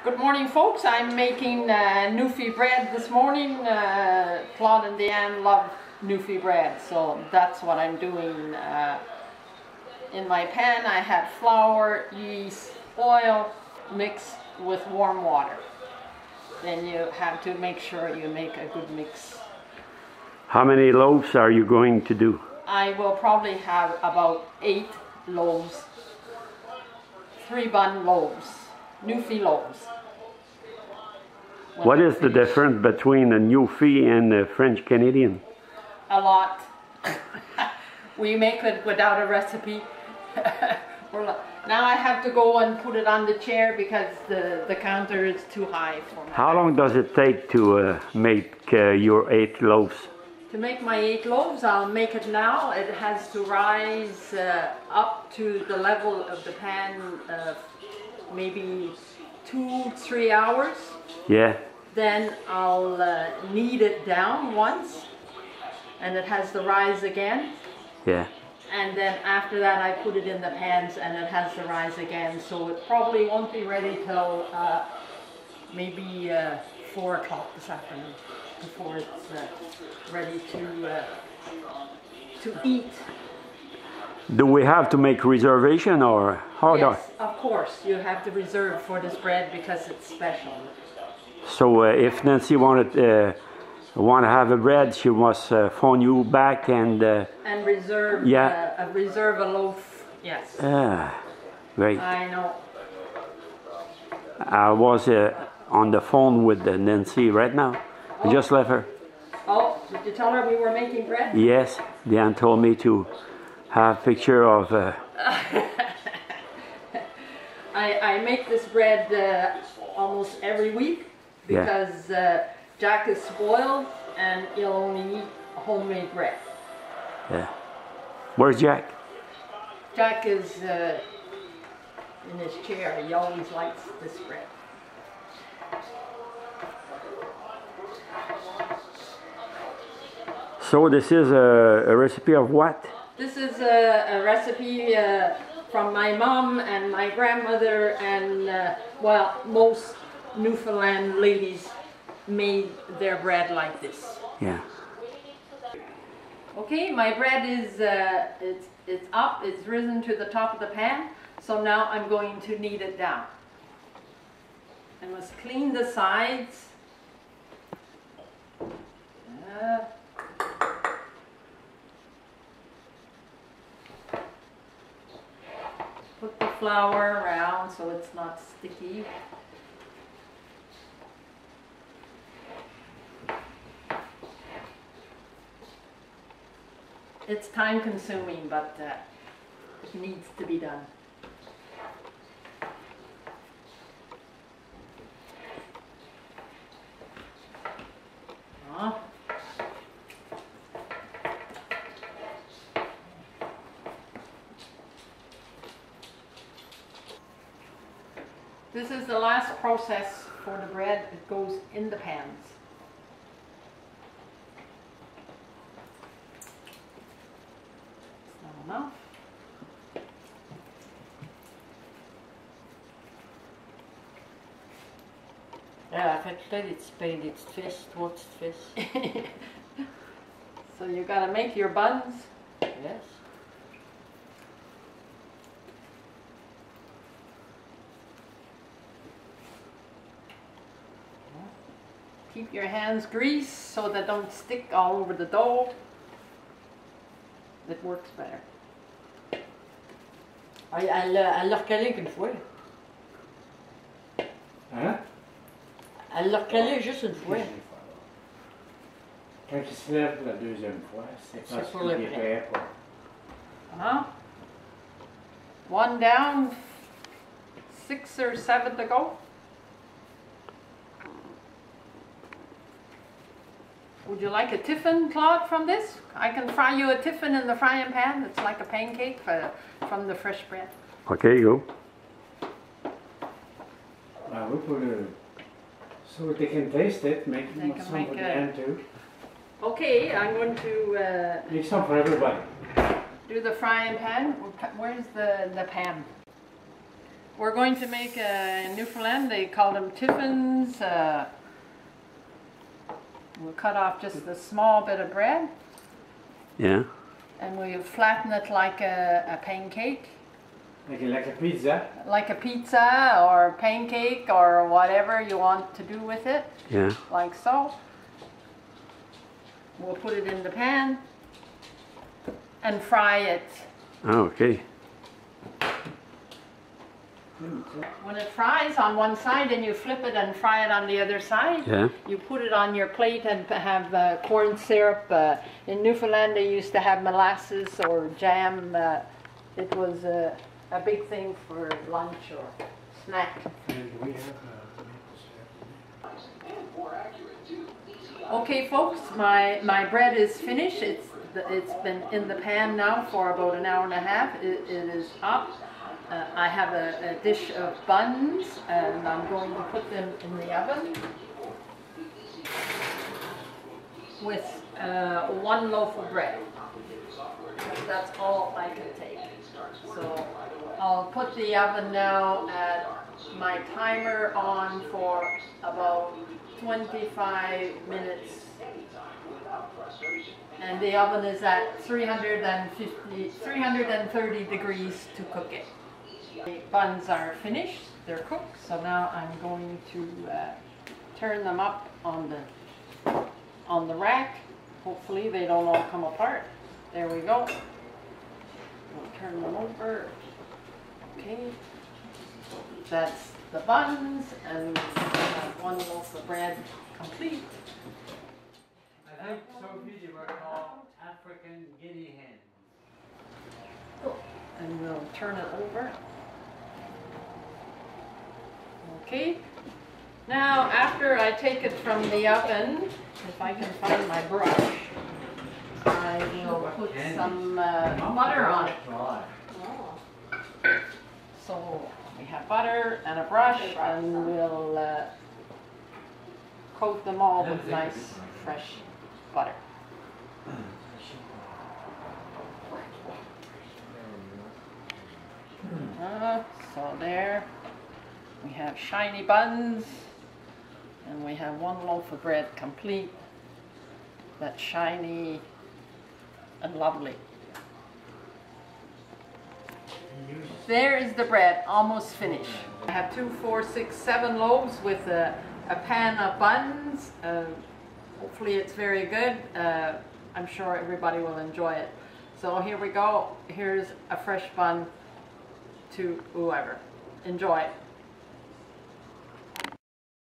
Good morning, folks. I'm making Newfie bread this morning. Claude and Deanne love Newfie bread, so that's what I'm doing. In my pan I have flour, yeast, oil mixed with warm water. Then you have to make sure you make a good mix. How many loaves are you going to do? I will probably have about 8 loaves, 3-bun loaves, Newfie loaves. What is the difference between a Newfie and a French Canadian? A lot. We make it without a recipe. Now I have to go and put it on the chair because the counter is too high for me. How long does it take to make your 8 loaves? To make my 8 loaves, I'll make it now. It has to rise up to the level of the pan, maybe 2-3 hours. Yeah. Then I'll knead it down once, and it has to rise again. Yeah. And then after that I put it in the pans and it has to rise again. So it probably won't be ready till maybe 4 o'clock this afternoon before it's ready to eat. Do we have to make reservation or how? Yes, of course. You have to reserve for this bread because it's special. So if Nancy want to have a bread, she must phone you back and reserve. Yeah. Reserve a loaf. Yes. Great. I know. I was on the phone with Nancy right now. I just left her. Oh, did you tell her we were making bread? Yes. Dan told me to have a picture of. I make this bread almost every week because Jack is spoiled and he'll only eat homemade bread. Yeah. Where's Jack? Jack is in his chair. He always likes this bread. So this is a recipe of what? This is a recipe from my mom and my grandmother and well, most Newfoundland ladies made their bread like this. Yeah. Okay, my bread is it's up, it's risen to the top of the pan, so now I'm going to knead it down. I must clean the sides. Put the flour around so it's not sticky. It's time consuming, but it needs to be done. This is the last process for the bread. It goes in the pans. It's not enough. Ja, fait là des petites fesses, 3 petites fesses. So you gotta make your buns. Yes. Keep your hands greased so they don't stick all over the dough. It works better. Elle l'a recalé qu'une fois. Hein? Elle l'a recalé juste une fois. Quand il se lève la deuxième fois, c'est parce pour le qu'il est prêt pour... One down, 6 or 7 to go. Would you like a tiffin, Claude, from this? I can fry you a tiffin in the frying pan. It's like a pancake from the fresh bread. Okay, go. Ah oui, pour le... So they can taste it, make some for the end too. Okay, I'm going to Make some for everybody. do the frying pan. Where's the pan? we're going to make in Newfoundland, they call them tiffins. We'll cut off just a small bit of bread. Yeah. And we'll flatten it like a pancake. Like a pizza? Like a pizza or pancake or whatever you want to do with it. Yeah. Like so. We'll put it in the pan and fry it. Okay. When it fries on one side and you flip it and fry it on the other side, Yeah. you put it on your plate and have corn syrup. In Newfoundland they used to have molasses or jam. It was a big thing for lunch or snack. And we have Okay folks, my bread is finished. It's been in the pan now for about an hour and a half. It is up. I have a dish of buns and I'm going to put them in the oven with 1 loaf of bread. That's all I can take. So I'll put the oven now at my timer on for about 25 minutes. And the oven is at 330 degrees to cook it. The buns are finished, they're cooked, so now I'm going to turn them up on the rack. Hopefully they don't all come apart. There we go. We'll turn them over. Okay. That's the buns, and we have 1 loaf of bread complete. I think Sophie, they were called African guinea hens. And we'll turn it over. Okay. Now, after I take it from the oven, if I can find my brush, I will put some butter on it. So we have butter and a brush, and we'll coat them all with nice fresh butter. So there we have shiny buns, and we have 1 loaf of bread complete. That's shiny and lovely. There is the bread, almost finished. I have 2, 4, 6, 7 loaves with a pan of buns. Hopefully it's very good. I'm sure everybody will enjoy it. So here we go. Here's a fresh bun to whoever. Enjoy it.